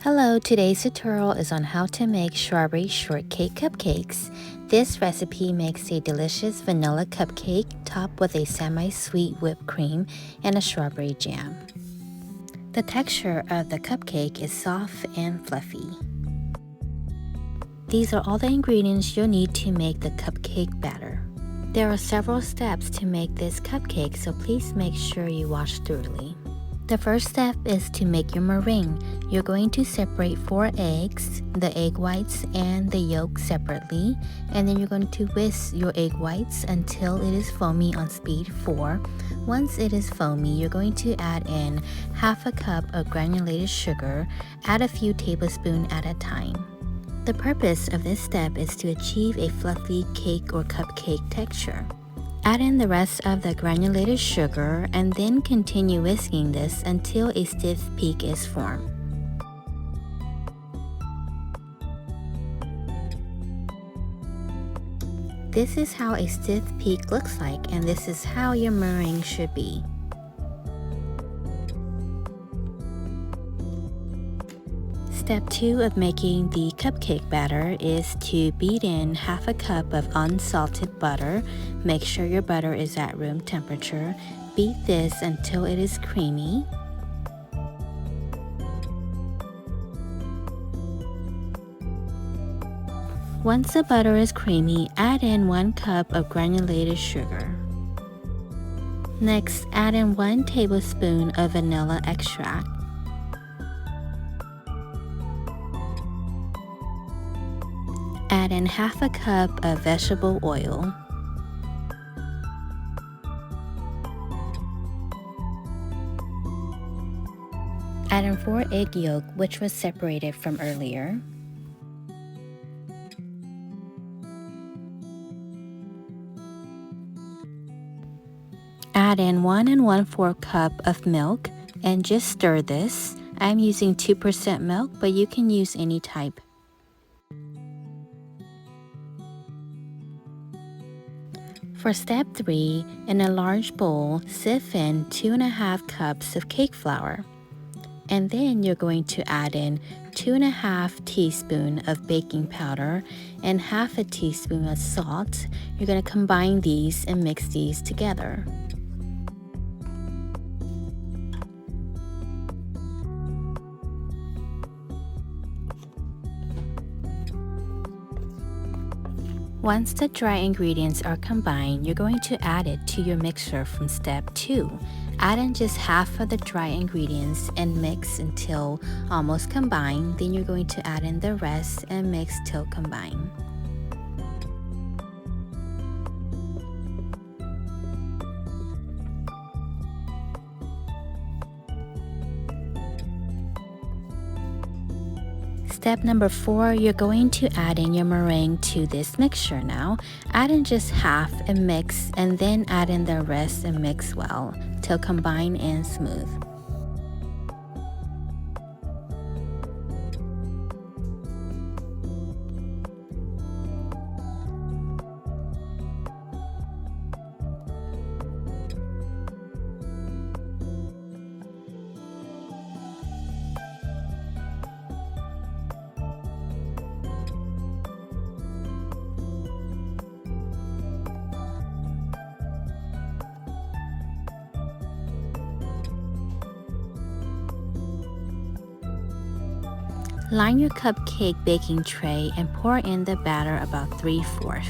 Hello, today's tutorial is on how to make strawberry shortcake cupcakes. This recipe makes a delicious vanilla cupcake topped with a semi-sweet whipped cream and a strawberry jam. The texture of the cupcake is soft and fluffy. These are all the ingredients you'll need to make the cupcake batter. There are several steps to make this cupcake, so please make sure you watch thoroughly. The first step is to make your meringue. You're going to separate 4 eggs, the egg whites and the yolk separately, and then you're going to whisk your egg whites until it is foamy on speed 4. Once it is foamy, you're going to add in half a cup of granulated sugar, add a few tablespoons at a time. The purpose of this step is to achieve a fluffy cake or cupcake texture. Add in the rest of the granulated sugar and then continue whisking this until a stiff peak is formed. This is how a stiff peak looks like, and this is how your meringue should be. Step 2 of making the cupcake batter is to beat in half a cup of unsalted butter. Make sure your butter is at room temperature. Beat this until it is creamy. Once the butter is creamy, add in 1 cup of granulated sugar. Next, add in 1 tablespoon of vanilla extract. Add in half a cup of vegetable oil. Add in 4 egg yolk, which was separated from earlier. Add in 1 1/4 cup of milk and just stir this. I'm using 2% milk, but you can use any type. For step 3, in a large bowl, sieve in 2 1/2 cups of cake flour. And then you're going to add in 2 1/2 teaspoons of baking powder and half a teaspoon of salt. You're going to combine these and mix these together. Once the dry ingredients are combined, you're going to add it to your mixture from step 2. Add in just half of the dry ingredients and mix until almost combined. Then you're going to add in the rest and mix till combined. Step number 4, you're going to add in your meringue to this mixture now. Add in just half and mix, and then add in the rest and mix well till combined and smooth. Line your cupcake baking tray and pour in the batter about 3/4.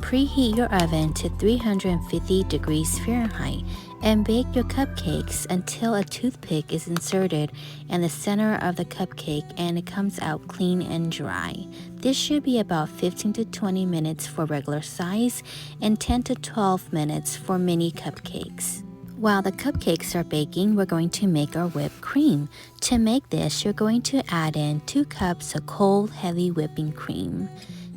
Preheat your oven to 350 degrees Fahrenheit and bake your cupcakes until a toothpick is inserted in the center of the cupcake and it comes out clean and dry. This should be about 15 to 20 minutes for regular size and 10 to 12 minutes for mini cupcakes. While the cupcakes are baking, we're going to make our whipped cream. To make this, you're going to add in 2 cups of cold, heavy whipping cream.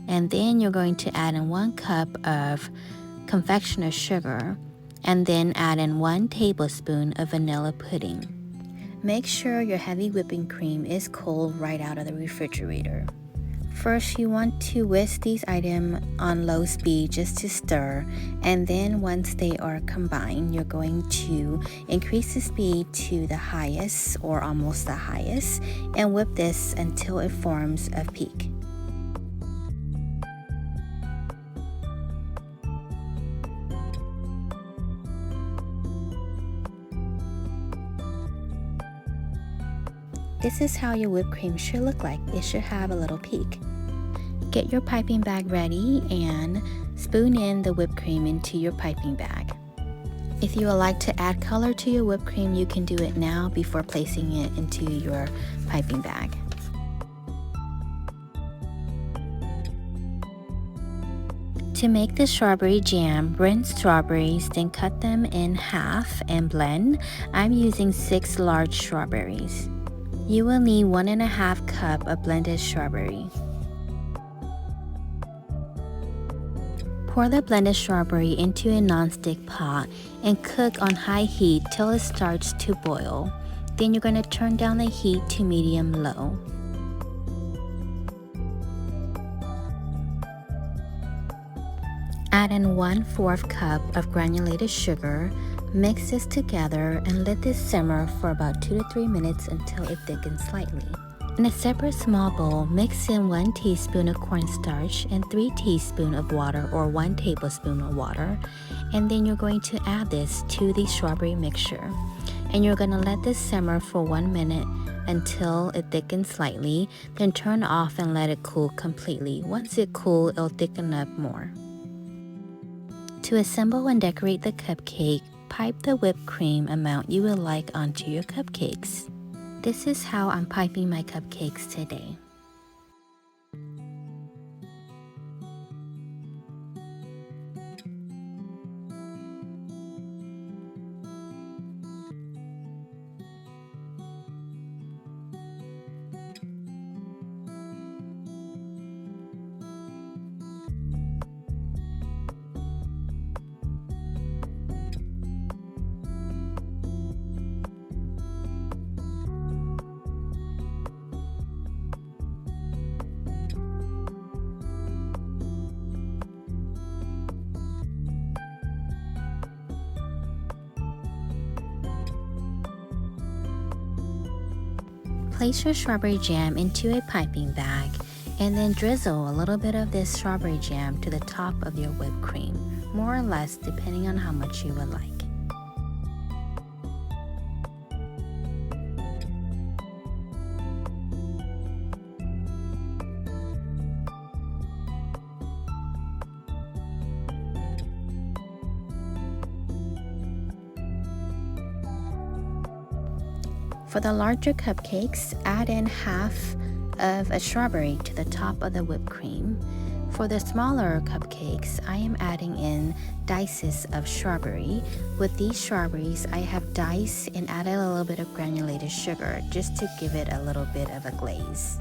And then you're going to add in 1 cup of confectioners sugar, and then add in 1 tablespoon of vanilla pudding. Make sure your heavy whipping cream is cold right out of the refrigerator. First, you want to whisk these items on low speed just to stir, and then once they are combined, you're going to increase the speed to the highest or almost the highest and whip this until it forms a peak. This is how your whipped cream should look like. It should have a little peak. Get your piping bag ready and spoon in the whipped cream into your piping bag. If you would like to add color to your whipped cream, you can do it now before placing it into your piping bag. To make the strawberry jam, rinse strawberries, then cut them in half and blend. I'm using 6 large strawberries. You will need 1½ cup of blended strawberry. Pour the blended strawberry into a nonstick pot and cook on high heat till it starts to boil. Then you're going to turn down the heat to medium-low. Add in 1/4 cup of granulated sugar. Mix this together and let this simmer for about 2 to 3 minutes until it thickens slightly. In a separate small bowl, mix in 1 teaspoon of cornstarch and 3 teaspoons of water or 1 tablespoon of water. And then you're going to add this to the strawberry mixture. And you're going to let this simmer for 1 minute until it thickens slightly. Then turn off and let it cool completely. Once it cools, it'll thicken up more. To assemble and decorate the cupcake, pipe the whipped cream amount you would like onto your cupcakes. This is how I'm piping my cupcakes today. Place your strawberry jam into a piping bag and then drizzle a little bit of this strawberry jam to the top of your whipped cream, more or less depending on how much you would like. For the larger cupcakes, add in half of a strawberry to the top of the whipped cream. For the smaller cupcakes, I am adding in dices of strawberry. With these strawberries, I have diced and added a little bit of granulated sugar just to give it a little bit of a glaze.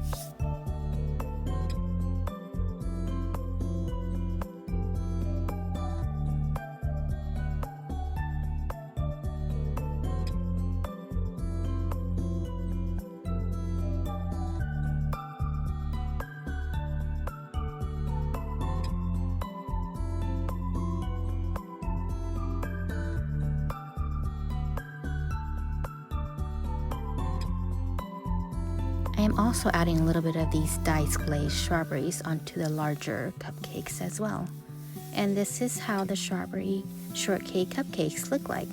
I am also adding a little bit of these diced glazed strawberries onto the larger cupcakes as well. And this is how the strawberry shortcake cupcakes look like.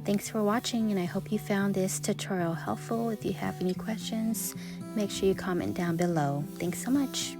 Thanks for watching, and I hope you found this tutorial helpful. If you have any questions, make sure you comment down below. Thanks so much.